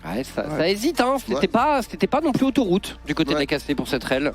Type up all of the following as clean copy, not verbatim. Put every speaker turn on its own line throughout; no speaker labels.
Ouais, ça hésite, hein. C'était pas non plus autoroute du côté d'AKC pour cette rail.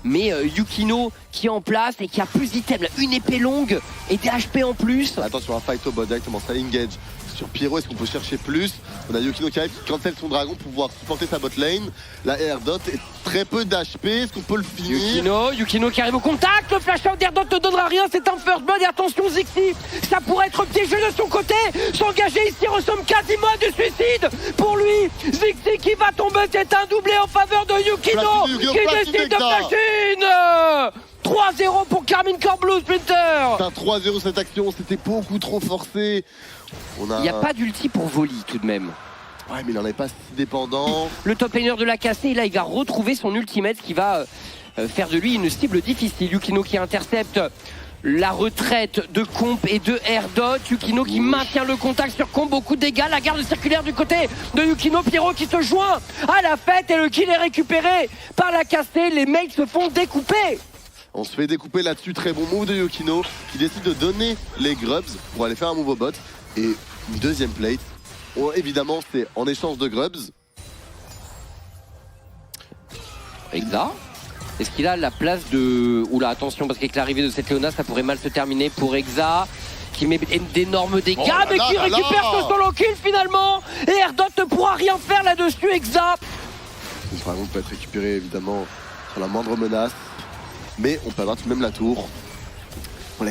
Mais Yukino qui est en place et qui a plus d'items, une épée longue et des HP en plus.
Attention, un fight au bot directement, ça engage sur Pyro. Est-ce qu'on peut chercher plus? On a Yukino qui arrive, qui cancelle son dragon pour pouvoir supporter sa bot lane. La air dot est très peu d'HP, est-ce qu'on peut le finir?
Yukino qui arrive au contact, le flash out d'Air dot ne donnera rien, c'est un first blood et attention Zixi, ça pourrait être piégé de son côté. S'engager ici ressemble quasiment à du suicide pour lui. Zixi qui va tomber, c'est un doublé en faveur de Yukino qui décide de flash in. 3-0 pour Karmine Corp Blue Splinter.
C'est un 3-0 cette action, c'était beaucoup trop forcé.
Il n'y a pas d'ulti pour Voli tout de même.
Ouais, mais il n'en est pas si dépendant.
Le top laner de l'AKC, et là il va retrouver son ultimate qui va faire de lui une cible difficile. Yukino qui intercepte la retraite de Comp et de Air dot. Yukino qui maintient le contact sur Comp, beaucoup de dégâts. La garde circulaire du côté de Yukino. Pyro qui se joint à la fête et le kill est récupéré par l'AKC. Les mates se font découper.
On se fait découper là-dessus, très bon move de Yukino qui décide de donner les grubs pour aller faire un move au bot. Et une deuxième plate, évidemment c'est en échange de grubs.
Exa. Est-ce qu'il a la place de... Oula, attention, parce qu'avec l'arrivée de cette Léona, ça pourrait mal se terminer pour Exa, qui met d'énormes dégâts, mais qui récupère ce solo kill finalement. Et Air dot ne pourra rien faire là-dessus, Exa.
Le dragon peut être récupéré évidemment sur la moindre menace, mais on peut avoir tout de même la tour.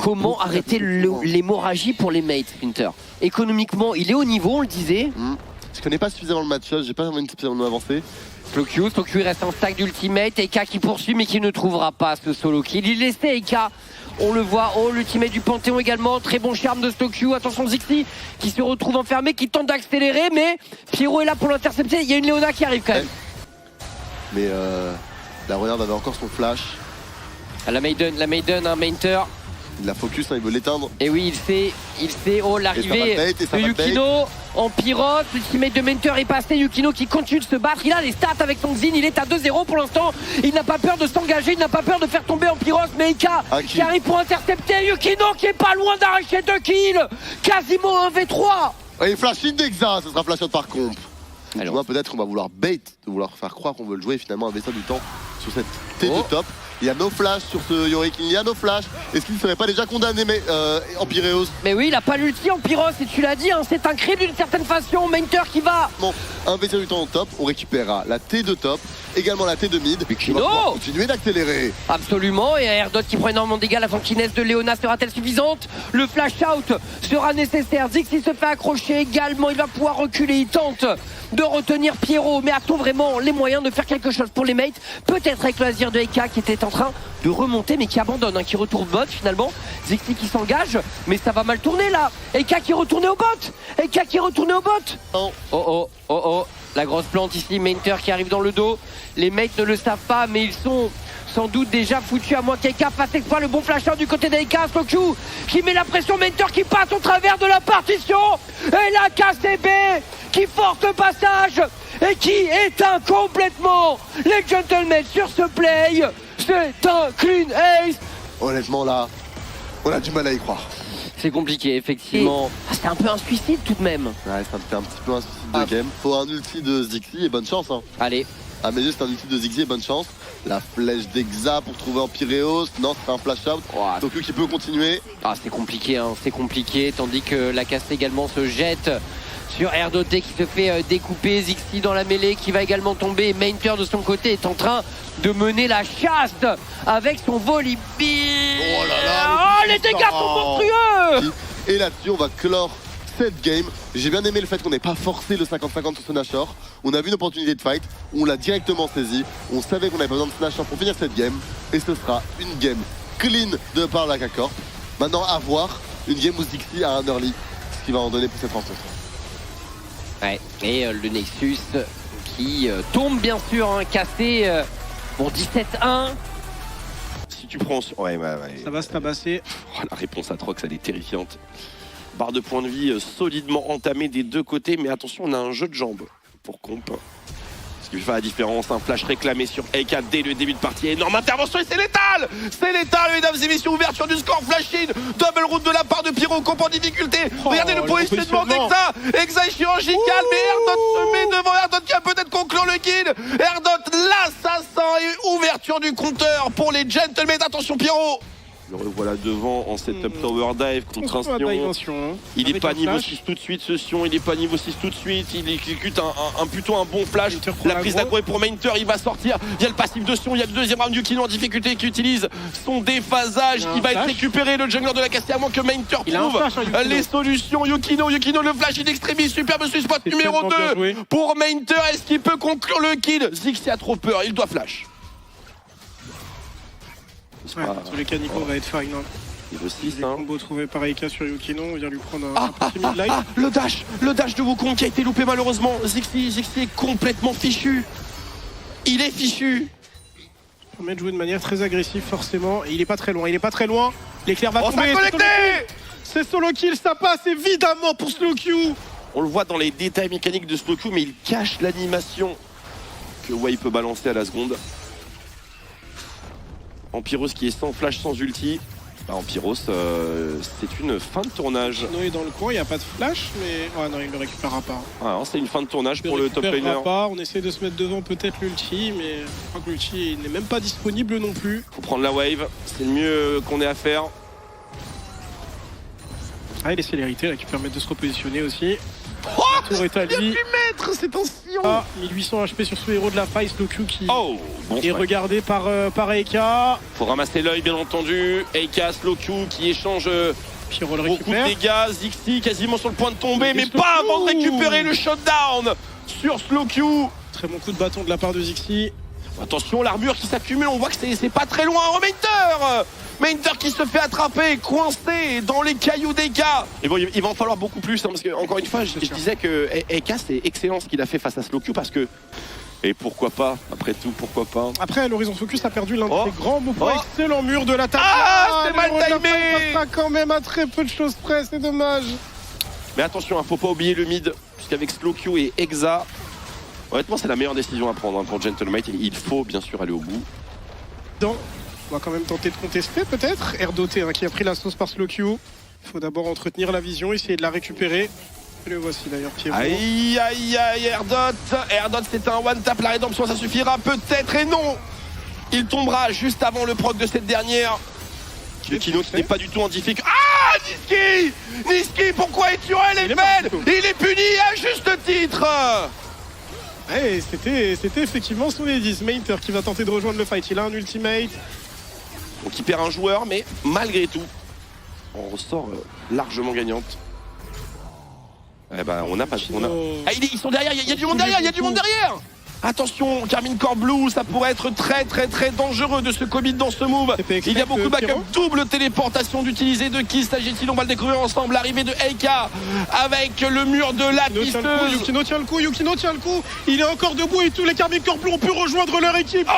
Comment arrêter l'hémorragie pour les mates, Splinter? Économiquement, il est au niveau, on le disait.
Je connais pas suffisamment le match-up, j'ai pas vraiment une suffisamment avancé.
Slowq il reste en stack d'ultimate. Eka qui poursuit mais qui ne trouvera pas ce solo kill. Il laissait Eka, on le voit. Oh, l'ultimate du Panthéon également. Très bon charme de Slowq. Attention Zixi qui se retrouve enfermé, qui tente d'accélérer, mais Pyro est là pour l'intercepter. Il y a une Léona qui arrive quand même.
Mais la Renard avait encore son flash.
La Maiden, un Mainter.
Il la focus, il veut l'éteindre.
Et oui, il sait. Oh, l'arrivée de Yukino en Pyros. L'ultimate de Mainter est passé. Yukino qui continue de se battre. Il a les stats avec son Xin. Il est à 2-0 pour l'instant. Il n'a pas peur de s'engager. Il n'a pas peur de faire tomber en Pyros. Mais Eka qui arrive pour intercepter. Yukino qui est pas loin d'arracher 2 kills. Quasiment un V3.
Et flash in d'Exa, ce sera flash out par comp. Peut-être qu'on va vouloir bait, de vouloir faire croire qu'on veut le jouer et finalement investir du temps sur cette T2 top. Il y a no flash sur ce Yorick, il y a no flash. Est-ce qu'il ne serait pas déjà condamné en Pyréos?
Mais oui, il n'a pas l'ulti en Pyros et tu l'as dit, hein, c'est un crime d'une certaine façon. Mainter qui va
investir du temps au top, on récupérera la T2 top, également la T2 mid.
Yukino
on va continuer d'accélérer.
Absolument, et Air dot qui prend énormément de dégâts. La fankiness de Léona sera-t-elle suffisante? Le flash out sera nécessaire. Zixi se fait accrocher également, il va pouvoir reculer, il tente de retenir Pyro, mais a-t-on vraiment les moyens de faire quelque chose pour les mates? Peut-être avec le Azir de Eka qui était en train de remonter mais qui abandonne, qui retourne bot finalement. Zixi qui s'engage, mais ça va mal tourner là. Eka qui est retourné au bot. Eka qui est retourné au bot. Oh, la grosse plante ici, Mainter qui arrive dans le dos. Les mates ne le savent pas, mais ils sont sans doute déjà foutus, à moins qu'Eka fasse exploit. Le bon flash out du côté d'Eka. Slowq qui met la pression, Mainter qui passe au travers de la partition. Et la KCB qui force le passage et qui éteint complètement les gentlemen sur ce play. C'est un clean ace.
Honnêtement là, on a du mal à y croire.
C'est compliqué effectivement. C'est un peu un suicide tout de même.
Ouais, ça me fait un petit peu un suicide de game. Faut un ulti de Zixi et bonne chance.
Allez.
À mes yeux c'est un ulti de Zixi et bonne chance. La flèche d'Exa pour trouver en Pyréos. Non, c'est un flash out. Donc lui qui peut continuer.
C'est compliqué, c'est compliqué. Tandis que la casse également se jette sur Air dot qui se fait découper. Zixi dans la mêlée qui va également tomber. Mainter de son côté est en train de mener la chasse avec son volley.
Oh là là,
les dégâts sont monstrueux.
Et là-dessus on va clore cette game. J'ai bien aimé le fait qu'on n'ait pas forcé le 50-50 sur ce Nashor. On a vu une opportunité de fight, on l'a directement saisi. On savait qu'on avait besoin de ce Nashor pour finir cette game. Et ce sera une game clean de par la K-Corp. Maintenant à voir une game où Zixi a un early, ce qui va en donner pour cette rencontre.
Ouais, et le Nexus qui tombe bien sûr, cassé pour 17-1.
Si tu prends... Ouais.
Ça va se tabasser.
Oh, la réponse à Trox, elle est terrifiante. Barre de points de vie solidement entamée des deux côtés, mais attention, on a un jeu de jambes pour Comp. qui peut faire la différence. Un flash réclamé sur EK dès le début de partie. Énorme intervention et c'est létal. C'est létal, mesdames et messieurs. Ouverture du score, flash-in. Double route de la part de Pyro, Comp en difficulté. Regardez le positionnement d'Exa. Exa est chirurgical, mais Erdot se met devant. Erdot qui va peut-être conclure le kill. Erdot, l'assassin, et ouverture du compteur pour les Gentlemen. Attention, Pyro. Le revoilà devant en setup tower dive contre un Sion. Il n'est pas niveau 6 tout de suite, ce Sion. Il n'est pas niveau 6 tout de suite. Il exécute plutôt un bon flash. La prise d'aggro est pour Mainter. Il va sortir. Il y a le passif de Sion. Il y a le deuxième round Yukino en difficulté qui utilise son déphasage. Il va être récupéré. Le jungler de la Cassia, à moins que Mainter trouve les solutions. Yukino, le flash in extremis. Superbe spot numéro 2 pour Mainter. Est-ce qu'il peut conclure le kill? Zixi a trop peur. Il doit flash.
Ouais, sur les Canico va être fine.
Il aussi,
le combo trouvé par Eika sur Yukino, on vient lui prendre un petit mid-life.
Le dash de Wukong qui a été loupé malheureusement. Zixi est complètement fichu. Il est fichu.
Ça permet de jouer de manière très agressive forcément. Et il est pas très loin, L'éclair va tomber.
Ça a connecté.
C'est solo kill, ça passe évidemment pour Slowq.
On le voit dans les détails mécaniques de Slowq, mais il cache l'animation que Wai peut balancer à la seconde. Ampiros qui est sans flash, sans ulti. Ampiros, c'est une fin de tournage.
Non, il est dans le coin, il n'y a pas de flash, mais... Ah non, il ne le récupérera pas.
Ah, c'est une fin de tournage pour le top laner.
On essaie de se mettre devant peut-être l'ulti, mais je crois que l'ulti n'est même pas disponible non plus.
Faut prendre la wave, c'est le mieux qu'on ait à faire.
Ah, et les célérités là, qui permettent de se repositionner aussi.
Oh,
tour est à lui.
Il mettre, c'est un Sion.
Ah, 1800 HP sur ce héros de la faille, Slowq qui est
bon,
regardé par Eika.
Faut ramasser l'œil bien entendu. Eika, Slowq qui échange
Pyro le
beaucoup de
récupère.
dégâts. Zixi quasiment sur le point de tomber, mais pas avant de récupérer le shutdown sur Slowq.
Très bon coup de bâton de la part de Zixi.
Attention, l'armure qui s'accumule, on voit que c'est pas très loin. Oh, Mainter qui se fait attraper, coincé dans les cailloux d'Eika. Et bon, il va en falloir beaucoup plus, hein, parce que encore une fois, je disais que Eika, c'est excellent ce qu'il a fait face à Slowq, parce que... Et pourquoi pas, après tout, pourquoi pas.
Après, l'Horizon Focus a perdu l'un de ses grands mots points. Excellent mur de l'attaque.
C'est mal timé.
Ça sera quand même à très peu de choses près, c'est dommage.
Mais attention, faut pas oublier le mid, puisqu'avec Slowq et Exa, honnêtement, c'est la meilleure décision à prendre pour Gentleman. Il faut bien sûr aller au bout.
On va quand même tenter de contester peut-être. Erdoté qui a pris la sauce par Slowq. Il faut d'abord entretenir la vision, essayer de la récupérer. Le voici d'ailleurs, Pierrot.
Aïe aïe aïe, Erdot c'est un one tap, la rédemption ça suffira peut-être, et non. Il tombera juste avant le proc de cette dernière. Yukino qui n'est pas du tout en difficulté. Ah, Niski, pourquoi es-tu LFL? Il est puni à juste titre.
Ouais, c'était effectivement son Edis. Mainter qui va tenter de rejoindre le fight. Il a un ultimate.
Donc il perd un joueur, mais malgré tout, on ressort largement gagnante. Eh ben, on n'a pas... Ah, ils sont derrière, il y a du monde derrière, Attention, Carmine Corps Blue, ça pourrait être très dangereux de se commit dans ce move. Il y a beaucoup de backup, double téléportation d'utiliser de qui s'agit-il? On va le découvrir ensemble. L'arrivée de Eika avec le mur de la pisteuse.
Yukino tient le coup. Il est encore debout et tous les Carmine Corps Blue ont pu rejoindre leur équipe.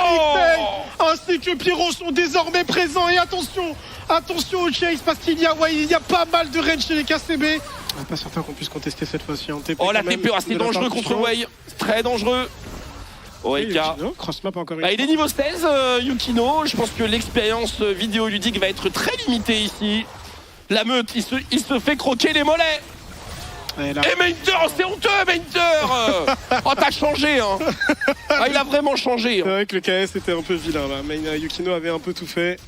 Ainsi que Pyro sont désormais présents. Et attention au chase parce qu'il y a pas mal de range chez les KCB. Pas certain qu'on puisse contester cette fois-ci.
La TP, c'est dangereux contre Wai. Très dangereux. Eika.
Cross-map encore une fois.
Il est niveau 16, Yukino. Je pense que l'expérience vidéoludique va être très limitée ici. La meute, il se fait croquer les mollets. Et Mainter, c'est honteux, Mainter. Oh, t'as changé, hein. Ah, il a vraiment changé.
C'est vrai que le KS était un peu vilain là, mais Yukino avait un peu tout fait.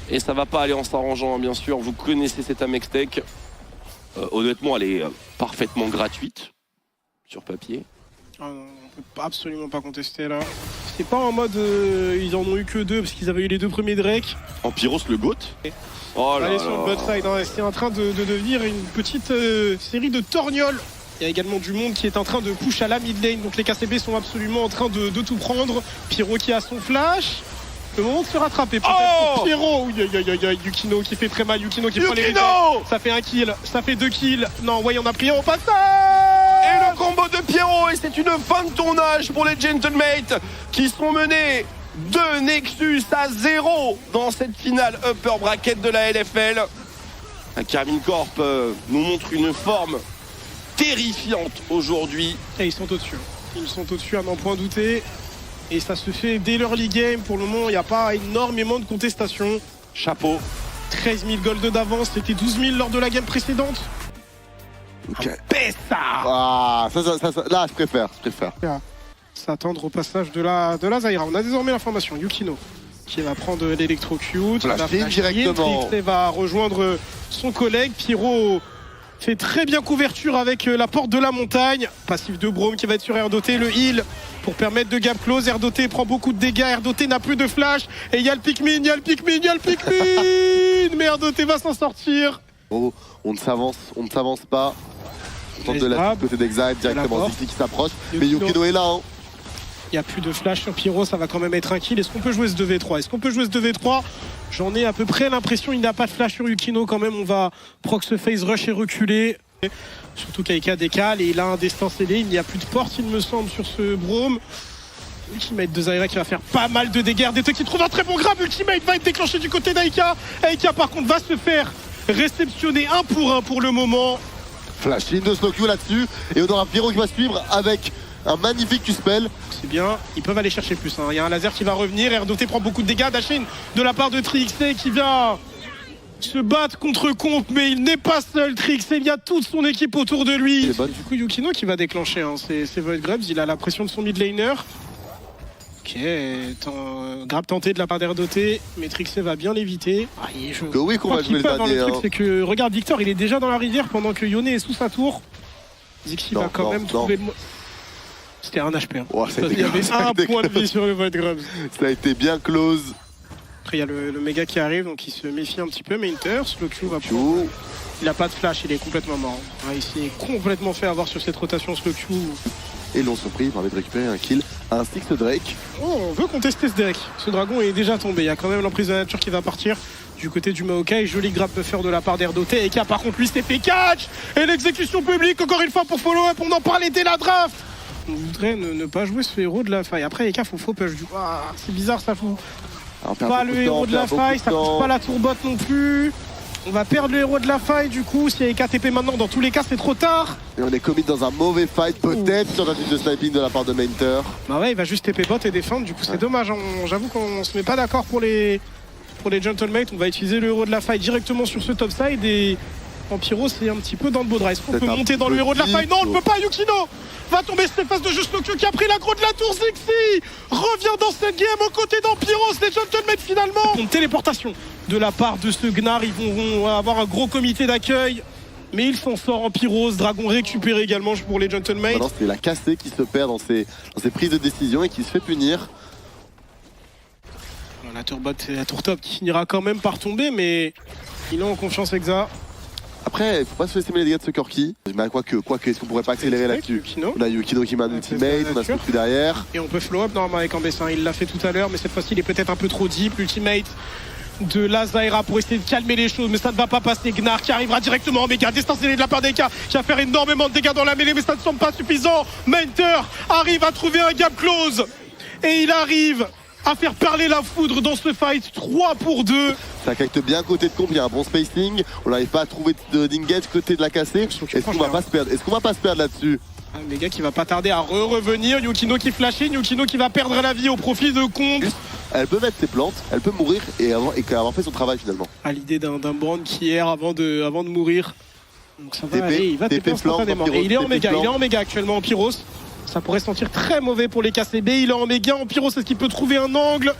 Et ça va pas aller en s'arrangeant, bien sûr. Vous connaissez cette Amex Tech. Honnêtement, elle est parfaitement gratuite sur papier.
On peut absolument pas contester là. C'était pas en mode ils en ont eu que 2 parce qu'ils avaient eu les 2 premiers Drake.
Ampiros le GOAT. Oh là
allez sur le bot side, c'est en train de devenir une petite série de torgnoles. Il y a également du monde qui est en train de push à la mid lane, donc les KCB sont absolument en train de tout prendre. Pyro qui a son flash. Le moment de se rattraper peut-être pour Pyro. Yukino qui fait très mal, Yukino qui prend les réglages. Ça fait un kill, ça fait 2 kills. Non, ouais, on a pris au passage.
Et le combo de Pyro, et c'est une fin de tournage pour les Gentlemates qui sont menés 2 Nexus à 0 dans cette finale upper bracket de la LFL. Carmine Corp nous montre une forme terrifiante aujourd'hui.
Et ils sont au-dessus. Ils sont au-dessus à n'en point douter. Et ça se fait dès l'early game. Pour le moment, il n'y a pas énormément de contestation.
Chapeau.
13 000 gold d'avance, c'était 12 000 lors de la game précédente.
Ok.
Pesta
Ah, là, je préfère.
S'attendre au passage de la Zyra. On a désormais l'information. Yukino qui va prendre l'électrocute.
Flashing directement.
Trixie va rejoindre son collègue. Pyro fait très bien couverture avec la porte de la montagne. Passif de Braum qui va être sur Erdoté. Le heal pour permettre de gap close. Erdoté prend beaucoup de dégâts. Erdoté n'a plus de flash. Et il y a le Pikmin, mais Erdoté va s'en sortir.
Oh, on ne s'avance pas. On tente de la côté d'Exile directement. Zixi qui s'approche. Mais Yukino est là. Hein.
Il n'y a plus de flash sur Pyro, ça va quand même être un kill. Est-ce qu'on peut jouer ce 2v3 J'en ai à peu près l'impression. Il n'a pas de flash sur Yukino quand même. On va proc ce phase rush et reculer. Surtout qu'Aika décale et il a un destin scellé. Il n'y a plus de porte, il me semble, sur ce Braum. Ultimate de Zyra qui va faire pas mal de dégâts. Erdete qui trouve un très bon grab. Ultimate va être déclenché du côté d'Aika. Aika par contre va se faire réceptionner 1 pour le moment.
Flash in de Slowq là-dessus. Et on aura Pyro qui va suivre avec un magnifique Q-spell.
C'est bien, ils peuvent aller chercher plus. Il y a un laser qui va revenir. Erdoté prend beaucoup de dégâts. Dashin de la part de Trixie qui vient se battre contre Comp, mais il n'est pas seul. Trixie, il y a toute son équipe autour de lui. Du coup, Yukino qui va déclencher. C'est Void Grubs. Il a la pression de son mid laner. Ok, grab tenté de la part d'Erdoté, mais Trixie va bien l'éviter.
Oui, qu'on va jouer le dernier.
Le truc, c'est que regarde, Victor, il est déjà dans la rivière pendant que Yone est sous sa tour. Zixi va quand même trouver le. C'était un HP.
Oh,
il y avait un point de vie sur le Void Grubs.
Ça a été bien close.
Après, il y a le méga qui arrive, donc il se méfie un petit peu. Mais Inter, Slowq va prendre. Il n'a pas de flash, il est complètement mort. Il s'est complètement fait avoir sur cette rotation Slowq.
Et l'ont surpris, il permet de récupérer un kill ainsi que ce Drake.
Oh, on veut contester ce Drake. Ce dragon est déjà tombé. Il y a quand même l'emprise de la nature qui va partir du côté du Maokai. Joli grab buffer de la part d'Erdoté. Et qui par contre lui s'est fait catch. Et l'exécution publique encore une fois pour follow up. On en parlait dès la draft. On voudrait ne pas jouer ce héros de la faille. Après, Eka, faut push du coup. C'est bizarre, ça fout. Pas le héros de la faille, ça pousse pas la tourbotte non plus. On va perdre le héros de la faille du coup. Si Eka TP maintenant, dans tous les cas, c'est trop tard.
Et on est commit dans un mauvais fight, peut-être sur la suite de sniping de la part de Mainter.
Bah ouais, il va juste TP bot et défendre. Du coup, c'est dommage. J'avoue qu'on se met pas d'accord pour les gentlemates. On va utiliser le héros de la faille directement sur ce top side et. En Pyro, c'est un petit peu dans le beau drive. Est-ce qu'on peut monter dans le héros de la faille? Non, on ne peut pas. Yukino va tomber cette phase de jeu. Slowq qui a pris l'aggro de la tour. Zixi revient dans cette game aux côtés d'Ampiros. Les Gentlemates finalement. Une téléportation de la part de ce Gnar. Ils vont avoir un gros comité d'accueil. Mais il s'en sort. Ampiros, Dragon récupéré également pour les Gentlemates.
Maintenant, c'est la cassée qui se perd dans ses prises de décision et qui se fait punir.
La tour top qui finira quand même par tomber. Mais il est en confiance Exa.
Après, il faut pas se laisser les dégâts de ce Corki. Mais quoique, est-ce qu'on pourrait pas accélérer là-dessus? On a Yukino qui m'a un ultimate, on a ce plus derrière.
Et on peut flow up normalement avec Ambessin. Il l'a fait tout à l'heure, mais cette fois-ci, il est peut-être un peu trop deep. L'ultimate de la Zyra pour essayer de calmer les choses, mais ça ne va pas passer. Gnar qui arrivera directement en méga, distancé de la part d'Eka qui va faire énormément de dégâts dans la mêlée, mais ça ne semble pas suffisant. Mainter arrive à trouver un gap close et il arrive à faire parler la foudre dans ce fight. 3 pour 2.
Ça cacte bien côté de comp, il y a un bon spacing. On n'arrive pas à trouver d'engage côté de la cassée. Est-ce qu'on va pas se perdre? Est-ce qu'on va pas se perdre là-dessus?
Méga qui va pas tarder à revenir. Yukino qui flashait, Yukino qui va perdre la vie au profit de Comp.
Elle peut mettre ses plantes, elle peut mourir et avoir fait son travail finalement.
À l'idée d'un Brand qui erre avant de mourir. Donc ça va aller, il va TP instantanément. Et il est en méga actuellement en Pyros. Ça pourrait sentir très mauvais pour les KCB. Il est en méga en Pyro, c'est ce qu'il peut trouver un angle.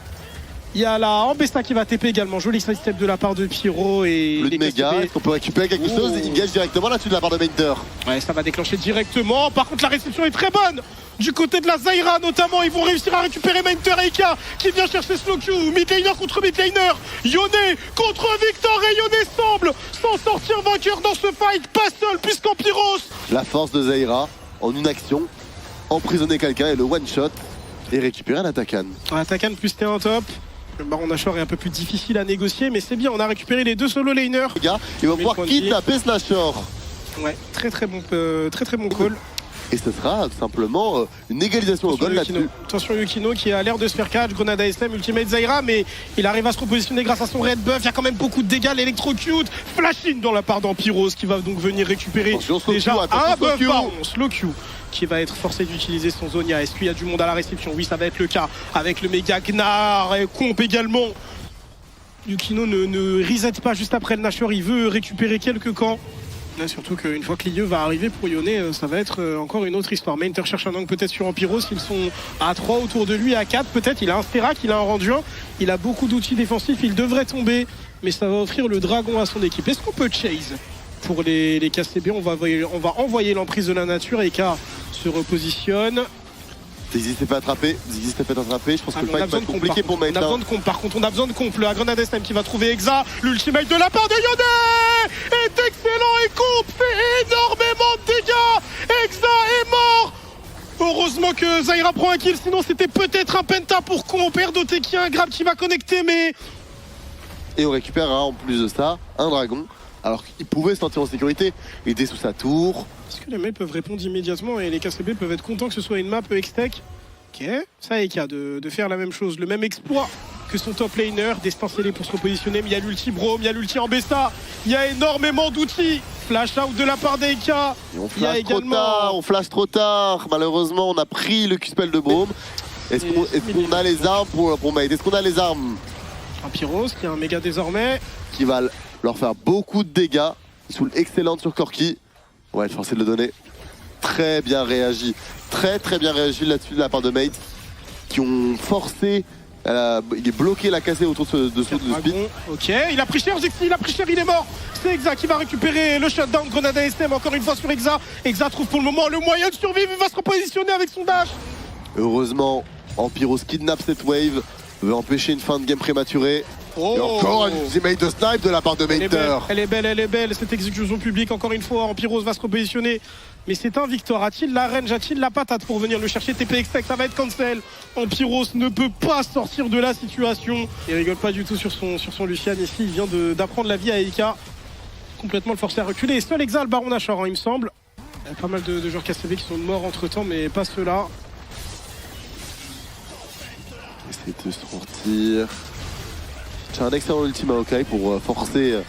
Il y a la Ambesta qui va TP également. Joli side step de la part de Pyro et
le méga. Est-ce qu'on peut récupérer quelque chose? Il gage directement là-dessus de la part de Mainter.
Ouais, ça va déclencher directement. Par contre, la réception est très bonne du côté de la Zyra notamment. Ils vont réussir à récupérer Mainter et Eka qui vient chercher Slowq. Midlaner contre midlaner. Yone contre Victor et Yone semble s'en sortir vainqueur dans ce fight. Pas seul puisqu'en Pyros.
La force de Zyra en une action. Emprisonner quelqu'un et le one shot et récupérer un Atakan.
Un Atakan plus T1 top. Le Baron Nashor est un peu plus difficile à négocier, mais c'est bien, on a récupéré les 2 solo laners.
Les gars, il va pouvoir kidnapper Nashor.
Ouais, très bon call.
Et ce sera tout simplement une égalisation au goal là-dessus.
Attention Yukino qui a l'air de se faire catch, grenade ASM, ultimate Zyra, mais il arrive à se repositionner grâce à son red buff. Il y a quand même beaucoup de dégâts, l'électrocute, flashing dans la part d'Ampiros qui va donc venir récupérer déjà un buff. Slowq qui va être forcé d'utiliser son Zonia. Est-ce qu'il y a du monde à la réception? Oui, ça va être le cas avec le méga Gnar et Comp également. Yukino ne reset pas juste après le Nashor, il veut récupérer quelques camps. Là, surtout qu'une fois que l'IE va arriver pour Yone, ça va être encore une autre histoire. Mainter cherche un angle peut-être sur Ampyros, ils sont à 3 autour de lui, à 4 peut-être. Il a un Sterak, il a un rendu 1, il a beaucoup d'outils défensifs, il devrait tomber, mais ça va offrir le dragon à son équipe. Est-ce qu'on peut chase pour les KCB? On va envoyer l'emprise de la nature, Eka se repositionne.
Ziggy s'est fait attraper, je pense que le fight va être compliqué pour
On a
Mainter.
besoin de comp, par contre on a besoin de comp. Le Grenade SM qui va trouver Exa, l'ultimate de la part de Yone est excellent et comp fait énormément de dégâts. Exa est mort. Heureusement que Zaira prend un kill, sinon c'était peut-être un penta pour comp. RDOT qui a un grab qui va connecter, mais...
Et on récupérera en plus de ça un dragon. Alors qu'il pouvait se sentir en sécurité, il était sous sa tour.
Est-ce que les mecs peuvent répondre immédiatement et les KCB peuvent être contents que ce soit une map X-Tech? Ok, ça Eka de faire la même chose, le même exploit que son top laner, destin scellé pour se repositionner, mais il y a l'ulti Brome, il y a l'ulti Ambessa, il y a énormément d'outils. Flash out de la part d'Eka.
Et on flash trop tard, malheureusement on a pris le Q-spell de Brome. Est-ce qu'on a les armes pour Mate? Est-ce qu'on a les armes?
Un Pyros qui a un méga désormais.
Qui va leur faire beaucoup de dégâts. Sous l'excellente sur Corki. On va être forcé de le donner. Très bien réagi. Très bien réagi là-dessus de la part de Mate. Qui ont forcé, bloqué la cassée autour de Speed.
Ok, il a pris cher, il a pris cher, il est mort. C'est Exa qui va récupérer le shutdown. Grenade ASM encore une fois sur Exa. Exa trouve pour le moment le moyen de survivre. Il va se repositionner avec son dash.
Heureusement, Ampyros kidnappe cette wave. Veut empêcher une fin de game prématurée.
Oh.
Et encore une ultimate de snipe de la part de Mainter.
Elle est belle, cette exécution publique. Encore une fois, Ampyros va se repositionner. Mais c'est un Victor. A-t-il la range, a-t-il la patate pour venir le chercher? TP X-Tech, ça va être cancel. Ampyros ne peut pas sortir de la situation. Il rigole pas du tout sur son Lucian ici. Il vient d'apprendre la vie à Eka. Complètement le forcer à reculer. Et seul Exa, le Baron Nashor, il me semble. Il y a pas mal de joueurs KCB qui sont morts entre temps, mais pas ceux-là.
Essayer de sortir. J'ai un excellent ultime Maokai pour forcer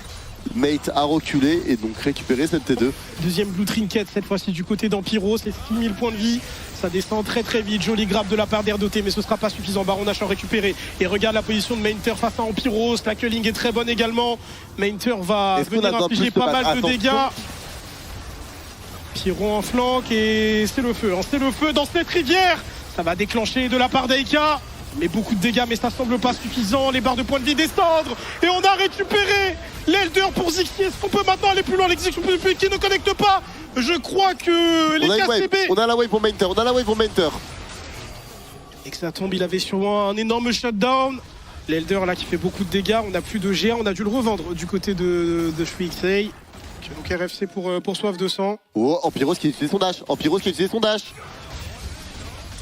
Mate à reculer et donc récupérer cette T2.
Deuxième blue trinket cette fois-ci du côté d'Ampyros, c'est 6000 points de vie. Ça descend très vite, joli grab de la part d'RDOT, mais ce sera pas suffisant. Baron Nashor récupéré. Et regarde la position de Mainter face à Ampyros. La culling est très bonne également. Mainter va venir infliger pas mal de dégâts. Pyro en flanc et c'est le feu. C'est le feu dans cette rivière. Ça va déclencher de la part d'Eka. Mais beaucoup de dégâts, mais ça semble pas suffisant. Les barres de points de vie descendent. Et on a récupéré l'Elder pour Zixi. Est-ce qu'on peut maintenant aller plus loin? L'exécution publique qui ne connecte pas. Je crois que les KCB...
On a la wave pour Mainter.
Et que ça tombe, il avait sûrement un énorme shutdown. L'Elder là qui fait beaucoup de dégâts. On n'a plus de GA, on a dû le revendre du côté de Shuixei. Donc RFC pour Soif 200.
Oh, Ampyros qui a utilisé son dash.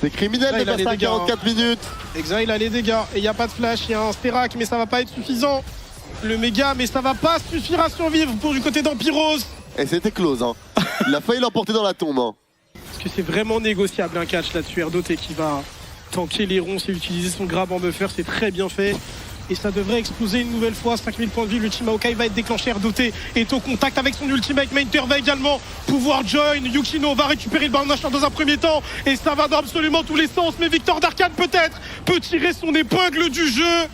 C'est criminel de passer à 44 minutes.
Exa il a les dégâts et il n'y a pas de flash, il y a un Sterak mais ça va pas être suffisant. Le méga mais ça va pas suffire à survivre pour du côté d'Ampyros.
Et c'était close hein. Il a failli l'emporter dans la tombe hein.
Est-ce que c'est vraiment négociable un catch là-dessus? RDOT qui va tanker les ronces et utiliser son grab en buffer, c'est très bien fait. Et ça devrait exploser une nouvelle fois. 5000 points de vie, l'ultime Maokai va être déclenché. RDOT est au contact avec son ultimate. Mainter va également pouvoir join. Yukino va récupérer le Baron Nashor dans un premier temps. Et ça va dans absolument tous les sens. Mais Victor d'Arcane peut-être peut tirer son épingle du jeu.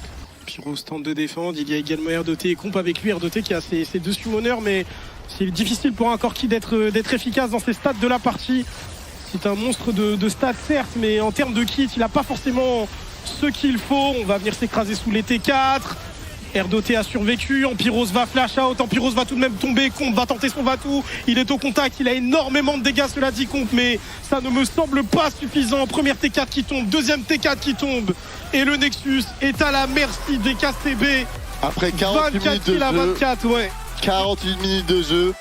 Pyros tente de défendre. Il y a également RDOT et Comp avec lui. RDOT qui a ses deux summoners. Mais c'est difficile pour un Corki d'être efficace dans ces stats de la partie. C'est un monstre de stats certes. Mais en termes de kit, il n'a pas forcément... ce qu'il faut. On va venir s'écraser sous les T4. RDOT a survécu. Ampyros va flash out. Ampyros va tout de même tomber. Comp va tenter son va-tout. Il est au contact. Il a énormément de dégâts, cela dit Comp, mais ça ne me semble pas suffisant. Première T4 qui tombe. Deuxième T4 qui tombe. Et le Nexus est à la merci des KCB.
Après 48 minutes de jeu.
24, ouais.
48 minutes de jeu.